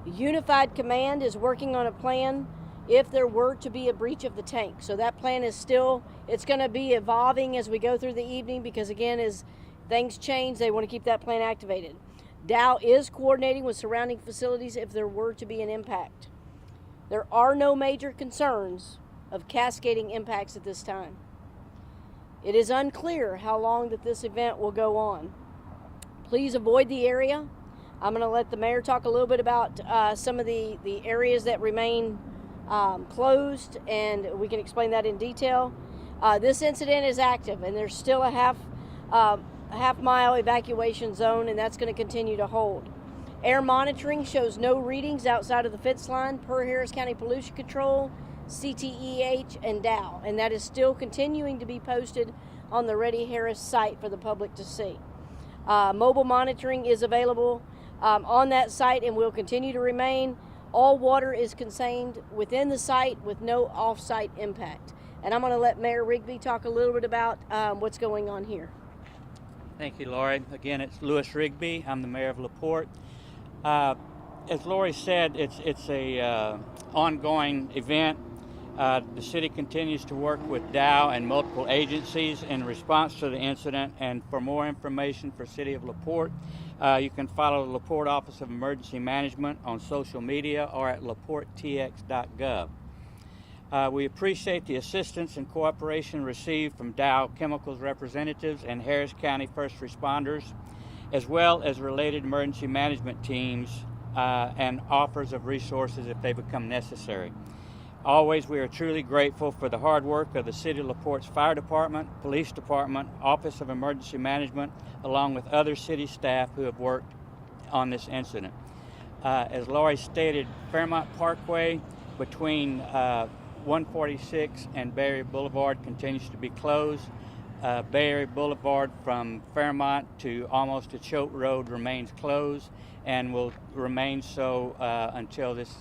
Unified Command is working on a plan if there were to be a breach of the tank. So that plan is still, it's going to be evolving as we go through the evening because, again, as things change, they want to keep that plan activated. Dow is coordinating with surrounding facilities if there were to be an impact. There are no major concerns of cascading impacts at this time. It is unclear how long that this event will go on. Please avoid the area. I'm going to let the mayor talk a little bit about some of the areas that remain closed, and we can explain that in detail. This incident is active, and there's still a half-mile evacuation zone, and that's going to continue to hold. Air monitoring shows no readings outside of the fence line per Harris County Pollution Control, CTEH, and Dow, and that is still continuing to be posted on the Ready Harris site for the public to see. Mobile monitoring is available on that site and will continue to remain. All water is contained within the site with no off-site impact. And I'm going to let Mayor Rigby talk a little bit about what's going on here. Thank you, Lori. Again, it's Louis Rigby. I'm the mayor of LaPorte. As Lori said, it's a ongoing event. The city continues to work with Dow and multiple agencies in response to the incident. And for more information for City of LaPorte, you can follow the LaPorte Office of Emergency Management on social media or at laportetx.gov. We appreciate the assistance and cooperation received from Dow Chemicals representatives and Harris County first responders, as well as related emergency management teams and offers of resources if they become necessary. Always, we are truly grateful for the hard work of the City of LaPorte's Fire Department, Police Department, Office of Emergency Management, along with other city staff who have worked on this incident. As Lori stated, Fairmont Parkway between 146 and Bay Area Boulevard continues to be closed. Bay Area Boulevard from Fairmont to almost to Choate Road remains closed and will remain so until this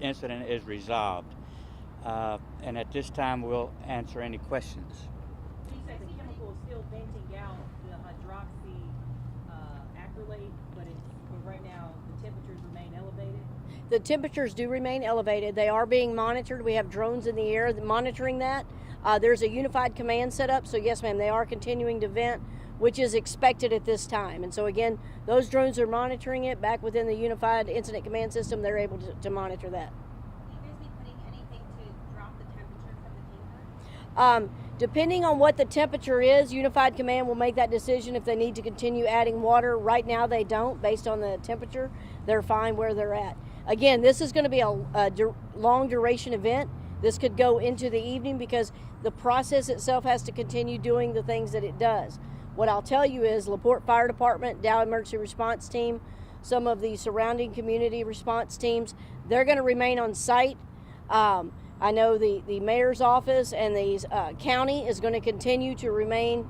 incident is resolved. And at this time, we'll answer any questions. You said the chemical is still venting out the hydroxyacrylate, but right now the temperatures remain elevated? The temperatures do remain elevated. They are being monitored. We have drones in the air monitoring that. There's a unified command set up, so yes, ma'am, they are continuing to vent, which is expected at this time. And so again, those drones are monitoring it back within the unified incident command system. They're able to monitor that. Will you guys be putting anything to drop the temperature from the tanker? Depending on what the temperature is, unified command will make that decision if they need to continue adding water. Right now they don't, based on the temperature. They're fine where they're at. Again, this is going to be a long duration event. This could go into the evening because the process itself has to continue doing the things that it does. What I'll tell you is LaPorte Fire Department, Dow Emergency Response Team, some of the surrounding community response teams, they're going to remain on site. I know the mayor's office and the county is going to continue to remain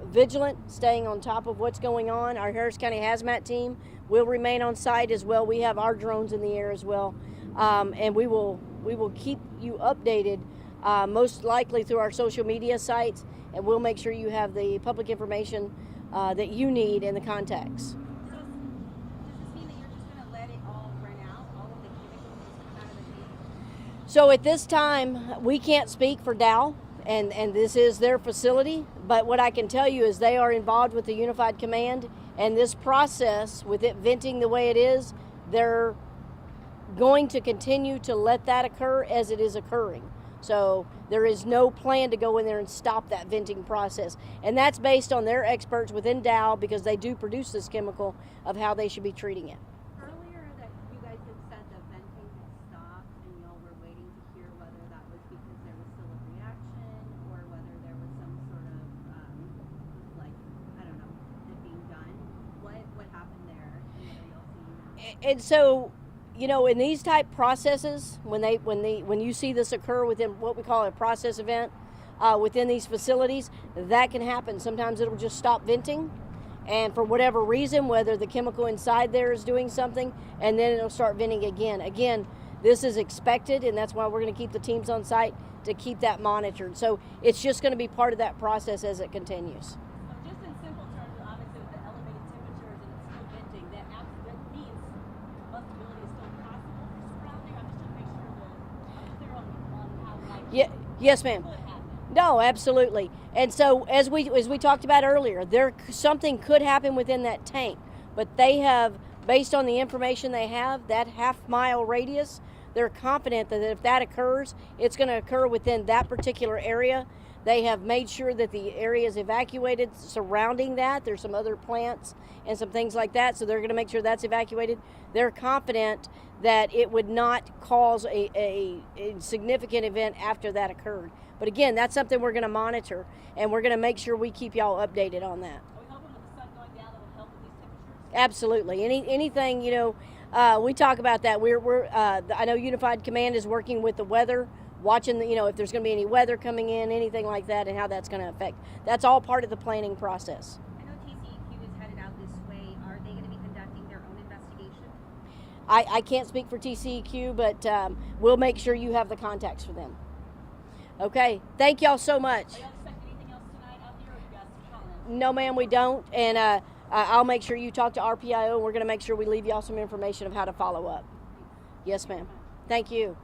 vigilant, staying on top of what's going on. Our Harris County Hazmat team will remain on site as well. We have our drones in the air as well, and we will keep you updated, most likely through our social media sites, and we'll make sure you have the public information that you need and the contacts. Does this mean that you're just going to let it all run out, all of the chemicals just come out of the tank? So at this time, we can't speak for Dow, and this is their facility, but what I can tell you is they are involved with the Unified Command, and this process, with it venting the way it is, they're going to continue to let that occur as it is occurring. So there is no plan to go in there and stop that venting process. And that's based on their experts within Dow, because they do produce this chemical, of how they should be treating it. Earlier that you guys had said the venting had stopped and y'all were waiting to hear whether that was because there was still a reaction or whether there was some sort of like, I don't know, it being done. What happened there? And what are y'all seeing now? And so, you know, in these type processes, when you see this occur within what we call a process event within these facilities, that can happen. Sometimes it'll just stop venting, and for whatever reason, whether the chemical inside there is doing something, and then it'll start venting again. Again, this is expected, and that's why we're going to keep the teams on site to keep that monitored. So it's just going to be part of that process as it continues. So just in simple terms, obviously with the elevated temperatures and it's still venting, that means possibility Yeah, yes, ma'am. No, absolutely. And so as we talked about earlier, something could happen within that tank, but they have, based on the information they have, that half-mile radius, they're confident that if that occurs, it's going to occur within that particular area. They have made sure that the area is evacuated surrounding that. There's some other plants and some things like that, so they're going to make sure that's evacuated. They're confident that it would not cause a significant event after that occurred. But again, that's something we're going to monitor, and we're going to make sure we keep y'all updated on that. Are we hoping with the sun going down that will help with these temperatures? Absolutely. Anything, we talk about that. I know Unified Command is working with the weather, watching if there's going to be any weather coming in, anything like that, and how that's going to affect. That's all part of the planning process. I know TCEQ is headed out this way. Are they going to be conducting their own investigation? I can't speak for TCEQ, but we'll make sure you have the contacts for them. Okay. Thank y'all so much. Are y'all expecting anything else tonight out here, or you guys calling? No, ma'am, we don't. And I'll make sure you talk to RPIO, and we're going to make sure we leave y'all some information of how to follow up. Yes, ma'am. Thank you.